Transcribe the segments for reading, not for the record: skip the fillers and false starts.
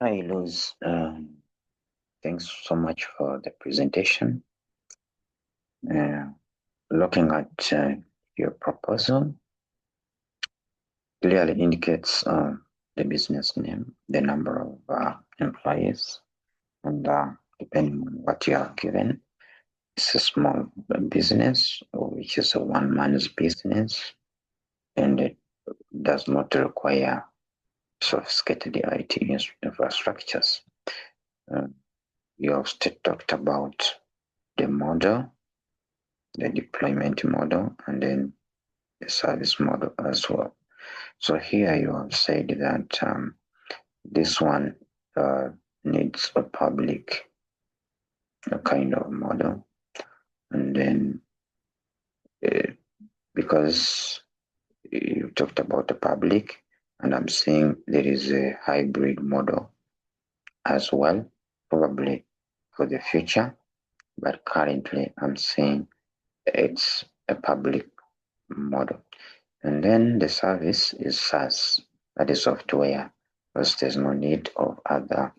Hi, Luz. Thanks so much for the presentation. Looking at your proposal, clearly indicates the business name, the number of employees, and depending on what you are given, it's a small business, which is a one-man's business, and it does not require sophisticated IT infrastructures. You also talked about the model, the deployment model, and then the service model as well. So here you have said that this one needs a public kind of model, and then because you talked about the public, and I'm seeing there is a hybrid model as well, probably for the future, but currently I'm seeing it's a public model. And then the service is SaaS, that is software, because there's no need of other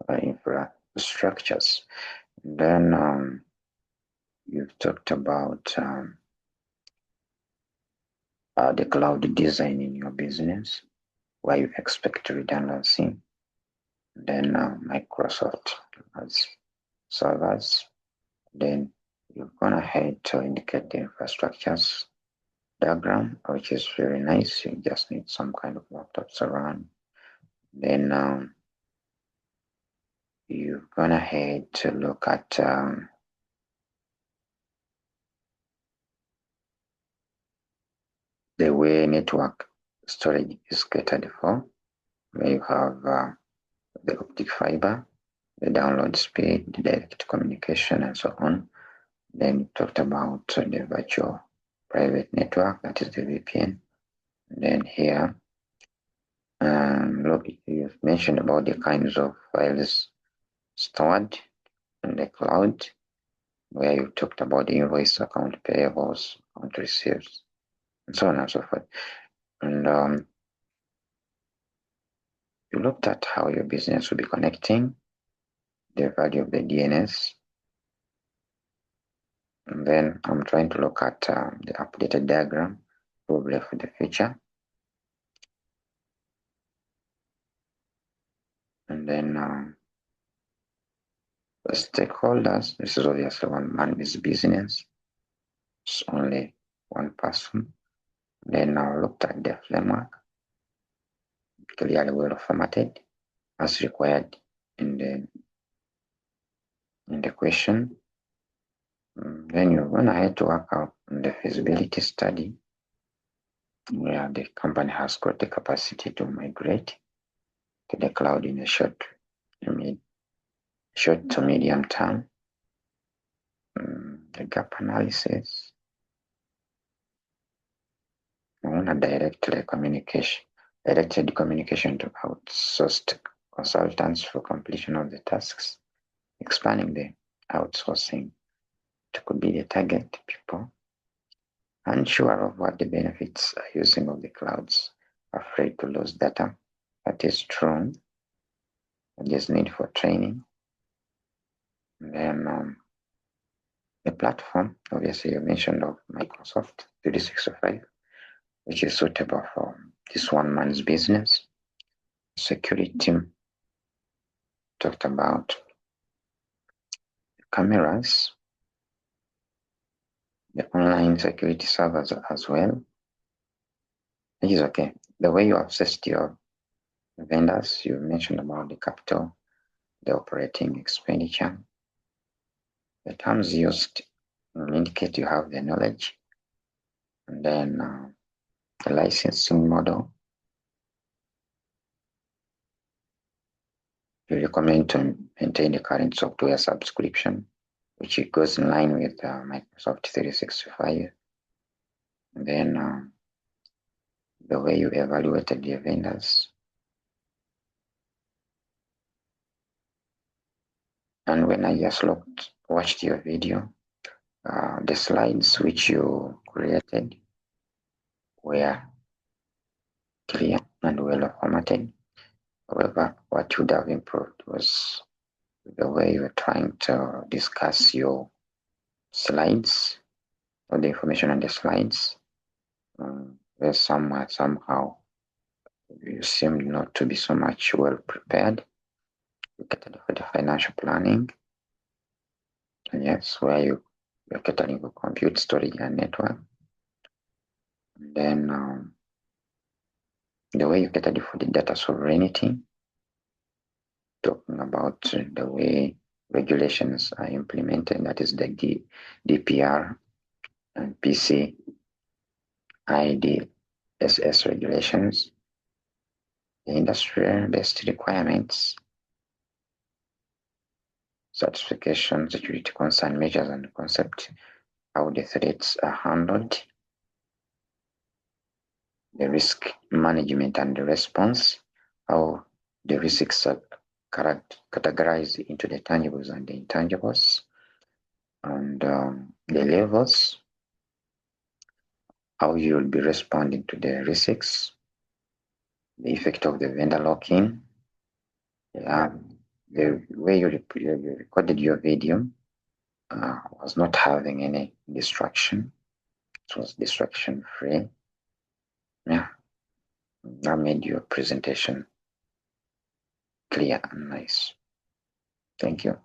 infrastructures. And then you've talked about the cloud design in your business, where you expect redundancy. And then Microsoft has servers. Then you've gone ahead to indicate the infrastructures diagram, which is very nice. You just need some kind of laptops around. Then you've gone ahead to look at the way network storage is catered for, where you have the optic fiber, the download speed, the direct communication, and so on. Then you talked about the virtual private network, that is the VPN. And then here, look, you've mentioned about the kinds of files stored in the cloud, where you talked about the invoice, account payables, account receipts, and so on and so forth. And you looked at how your business will be connecting, the value of the DNS. And then I'm trying to look at the updated diagram, probably for the future. And then the stakeholders, this is obviously one man business. It's only one person. Then I looked at the framework, clearly well formatted as required in the question. Then you're going ahead to work out the feasibility study, where the company has got the capacity to migrate to the cloud in a short to medium term. The gap analysis. I want to directed communication to outsourced consultants for completion of the tasks, expanding the outsourcing. It could be the target people, unsure of what the benefits are using of the clouds, afraid to lose data. That is true. There's need for training. And then the platform, obviously you mentioned of Microsoft 365, which is suitable for this one man's business. Security team talked about cameras, the online security servers as well, which is okay. The way you assessed your vendors, you mentioned about the capital, the operating expenditure. The terms used indicate you have the knowledge. And then the licensing model. You recommend to maintain the current software subscription, which goes in line with Microsoft 365. And then the way you evaluated your vendors. And when I just watched your video, the slides which you created were clear and well formatted. However, what would have improved was the way you were trying to discuss your slides or the information on the slides. There's somehow you seem not to be so much well prepared. Look at the financial planning. And yes, where you're catering for compute storage and network. And then the way you cater for the data sovereignty, talking about the way regulations are implemented, that is the DPR and PC IDSS regulations, the industry-based requirements, certification, security concern measures and concept, how the threats are handled, the risk management and the response, how the risks are categorized into the tangibles and the intangibles, and the levels, how you will be responding to the risks, the effect of the vendor lock-in, the way you recorded your video was not having any distraction. It was distraction free. Yeah, that made your presentation clear and nice. Thank you.